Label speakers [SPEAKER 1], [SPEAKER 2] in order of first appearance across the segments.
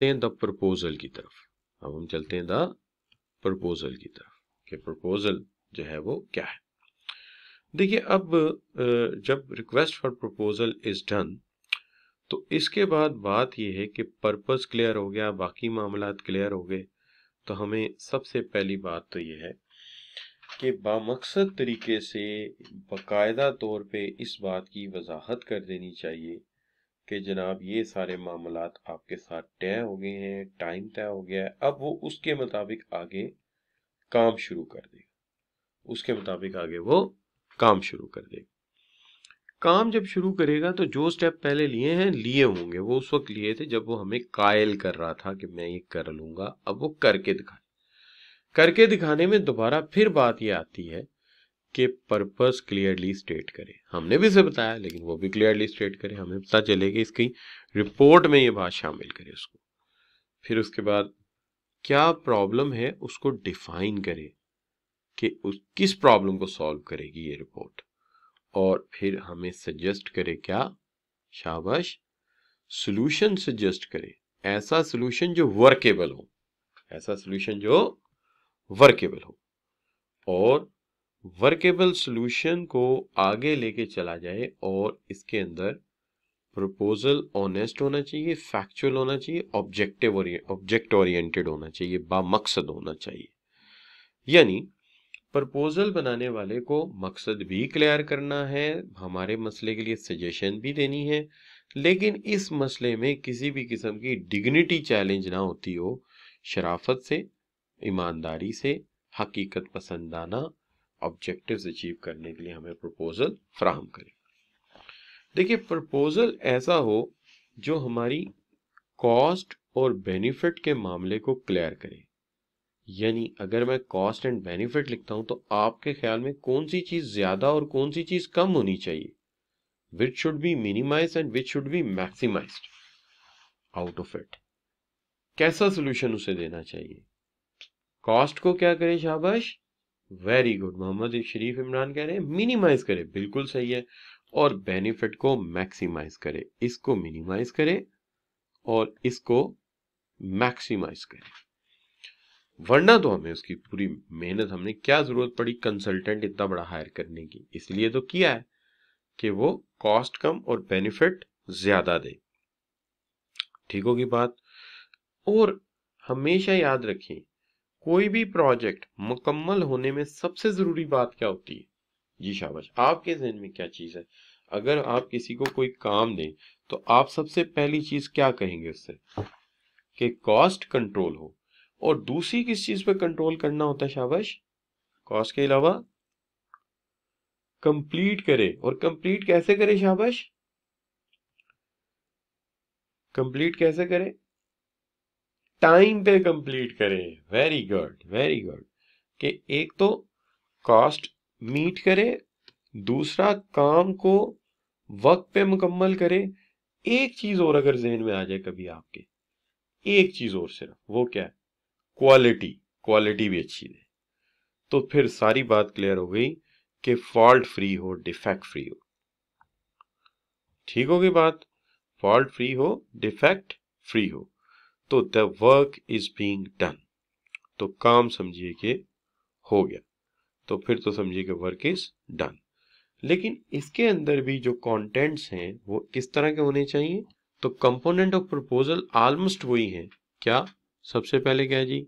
[SPEAKER 1] हैं the proposal की तरफ। अब हम चलते हैं द प्रपोजल की तरफ कि प्रपोजल जो है वो क्या है। देखिए अब जब request for proposal is done तो इसके बाद बात ये है कि पर्पस क्लियर हो गया, बाकी मामलात क्लियर हो गए, तो हमें सबसे पहली बात तो ये है कि बामकसद तरीके से बाकायदा तौर पे इस बात की वजाहत कर देनी चाहिए कि जनाब ये सारे मामलात आपके साथ तय हो गए हैं, टाइम तय हो गया है, अब वो उसके मुताबिक आगे काम शुरू कर देगा, उसके मुताबिक आगे वो काम शुरू कर देगा। काम जब शुरू करेगा तो जो स्टेप पहले लिए होंगे वो उस वक्त लिए थे जब वो हमें कायल कर रहा था कि मैं ये कर लूंगा, अब वो करके दिखाने में दोबारा फिर बात ये आती है कि पर्पस क्लियरली स्टेट करे। हमने भी इसे बताया लेकिन वो भी क्लियरली स्टेट करे, हमें पता चले कि इसकी रिपोर्ट में ये बात शामिल करे उसको। फिर उसके बाद क्या प्रॉब्लम है उसको डिफाइन करे कि उस किस प्रॉब्लम को सॉल्व करेगी ये रिपोर्ट, और फिर हमें सजेस्ट करे क्या, शाबाश, सॉल्यूशन सजेस्ट करे, ऐसा सॉल्यूशन जो वर्केबल हो, ऐसा सॉल्यूशन जो वर्केबल हो, और वर्केबल सॉल्यूशन को आगे लेके चला जाए। और इसके अंदर प्रपोजल ऑनेस्ट होना चाहिए, फैक्चुअल होना चाहिए, ऑब्जेक्ट ओरिएंटेड होना चाहिए, बामकसद होना चाहिए। यानी प्रपोजल बनाने वाले को मकसद भी क्लियर करना है, हमारे मसले के लिए सजेशन भी देनी है, लेकिन इस मसले में किसी भी किस्म की डिग्निटी चैलेंज ना होती हो, शराफत से, ईमानदारी से, हकीकत पसंदाना ऑब्जेक्टिव्स अचीव करने के लिए हमें प्रपोजल फराहम करें। देखिए प्रपोजल ऐसा हो जो हमारी कॉस्ट और बेनिफिट के मामले को क्लियर करे। यानी अगर मैं कॉस्ट एंड बेनिफिट लिखता हूं तो आपके ख्याल में कौन सी चीज ज्यादा और कौन सी चीज कम होनी चाहिए, which should be minimise and which should be maximised out of it, कैसा सोल्यूशन उसे देना चाहिए। कॉस्ट को क्या करे, शाबाश, वेरी गुड, मोहम्मद शरीफ इमरान कह रहे हैं मिनिमाइज करे, बिल्कुल सही है, और बेनिफिट को मैक्सिमाइज करे, इसको मिनिमाइज करे और इसको मैक्सिमाइज करे, वरना तो हमें उसकी पूरी मेहनत, हमने क्या जरूरत पड़ी कंसल्टेंट इतना बड़ा हायर करने की, इसलिए तो किया है कि वो कॉस्ट कम और बेनिफिट ज्यादा दे। ठीक होगी बात। और हमेशा याद रखें कोई भी प्रोजेक्ट मुकम्मल होने में सबसे जरूरी बात क्या होती है, जी शाबाश, आपके ज़हन में क्या चीज है। अगर आप किसी को कोई काम दें तो आप सबसे पहली चीज क्या कहेंगे उससे, कि कॉस्ट कंट्रोल हो, और दूसरी किस चीज पे कंट्रोल करना होता है, शाबाश, कॉस्ट के अलावा कंप्लीट करे। और कंप्लीट कैसे करे, शाबाश, कंप्लीट कैसे करे, टाइम पे कंप्लीट करे, वेरी गुड वेरी गुड, कि एक तो कॉस्ट मीट करे, दूसरा काम को वक्त पे मुकम्मल करे। एक चीज और अगर जहन में आ जाए कभी आपके, एक चीज और सिर्फ, वो क्या है, क्वालिटी, क्वालिटी भी अच्छी दे, तो फिर सारी बात क्लियर हो गई कि फॉल्ट फ्री हो, डिफेक्ट फ्री हो। ठीक होगी बात, फॉल्ट फ्री हो, डिफेक्ट फ्री हो, तो the work is being done, तो काम समझिए कि हो गया, तो फिर तो समझिए कि वर्क इज डन। लेकिन इसके अंदर भी जो कंटेंट्स हैं वो किस तरह के होने चाहिए, तो कंपोनेंट ऑफ प्रपोजल ऑलमोस्ट वही है। क्या, सबसे पहले क्या है जी,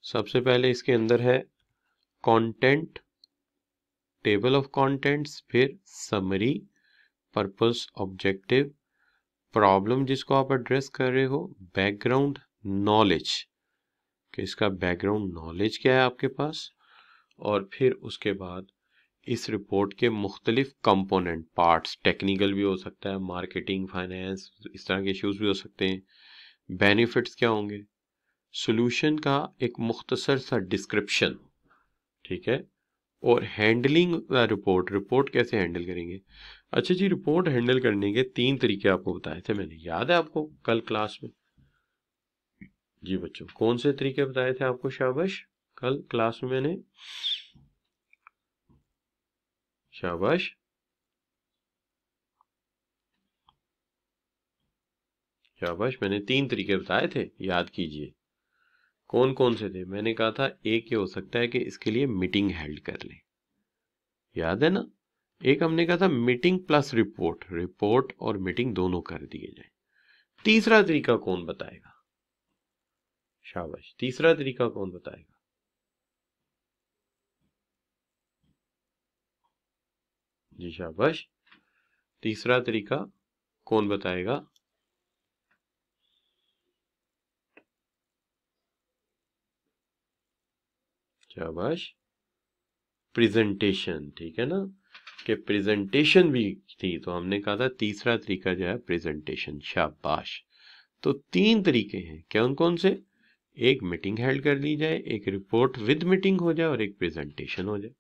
[SPEAKER 1] सबसे पहले इसके अंदर है कंटेंट, टेबल ऑफ कंटेंट्स, फिर समरी, पर्पस, ऑब्जेक्टिव, प्रॉब्लम जिसको आप एड्रेस कर रहे हो, बैकग्राउंड नॉलेज कि इसका बैकग्राउंड नॉलेज क्या है आपके पास, और फिर उसके बाद इस रिपोर्ट के मुख्तलिफ कंपोनेंट पार्ट्स, टेक्निकल भी हो सकता है, मार्केटिंग, फाइनेंस, इस तरह के इश्यूज भी हो सकते हैं, बेनिफिट्स क्या होंगे, सॉल्यूशन का एक मुख्तसर सा डिस्क्रिप्शन, ठीक है, और हैंडलिंग रिपोर्ट, रिपोर्ट कैसे हैंडल करेंगे। अच्छा जी, रिपोर्ट हैंडल करने के 3 तरीके आपको बताए थे मैंने, याद है आपको कल क्लास में, जी बच्चों, कौन से तरीके बताए थे आपको, शाबाश, कल क्लास में मैंने, शाबाश शाबाश, मैंने 3 तरीके बताए थे, याद कीजिए। कौन कौन से थे? मैंने कहा था एक ये हो सकता है कि इसके लिए मीटिंग हेल्ड कर लें, याद है ना। एक हमने कहा था मीटिंग प्लस रिपोर्ट, रिपोर्ट और मीटिंग दोनों कर दिए जाए। तीसरा तरीका कौन बताएगा? शाबाश, तीसरा तरीका कौन बताएगा? जी शाबाश, तीसरा तरीका कौन बताएगा? शाबाश, प्रेजेंटेशन, ठीक है ना, कि प्रेजेंटेशन भी थी, तो हमने कहा था तीसरा तरीका जो है प्रेजेंटेशन। शाबाश, तो 3 तरीके हैं, कौन कौन से? एक मीटिंग हेल्ड कर ली जाए, एक रिपोर्ट विद मीटिंग हो जाए और एक प्रेजेंटेशन हो जाए,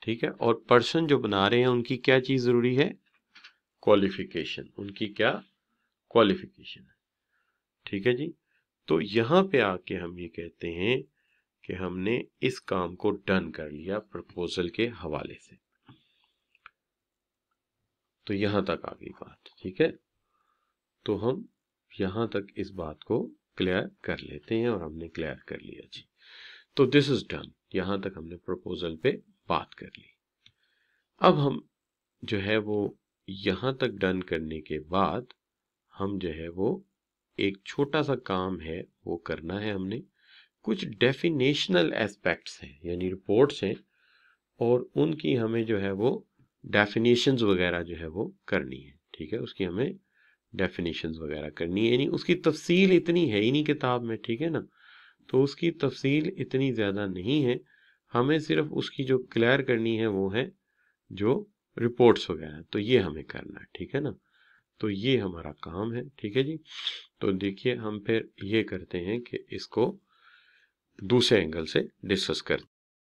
[SPEAKER 1] ठीक है। और पर्सन जो बना रहे हैं उनकी क्या चीज जरूरी है? क्वालिफिकेशन, उनकी क्या क्वालिफिकेशन है, ठीक है जी। तो यहां पे आके हम ये कहते हैं कि हमने इस काम को डन कर लिया प्रपोजल के हवाले से। तो यहां तक आ गई बात, ठीक है। तो हम यहां तक इस बात को क्लियर कर लेते हैं, और हमने क्लियर कर लिया जी। तो दिस इज डन, यहां तक हमने प्रपोजल पे बात कर ली। अब हम जो है वो यहां तक डन करने के बाद हम जो है वो एक छोटा सा काम है वो करना है हमने। कुछ डेफिनेशनल एस्पेक्ट्स हैं, यानी रिपोर्ट्स हैं, और उनकी हमें जो है वो डेफिनेशंस वगैरह जो है वो करनी है, ठीक है। उसकी हमें डेफिनेशंस वगैरह करनी है, यानी उसकी तफसील इतनी है ही नहीं किताब में, ठीक है ना। तो उसकी तफसील इतनी ज़्यादा नहीं है, हमें सिर्फ उसकी जो क्लियर करनी है वो है जो रिपोर्ट्स वगैरह, तो ये हमें करना है, ठीक है ना। तो ये हमारा काम है, ठीक है जी। तो देखिए हम फिर ये करते हैं कि इसको दूसरे एंगल से डिस्कस करते हैं।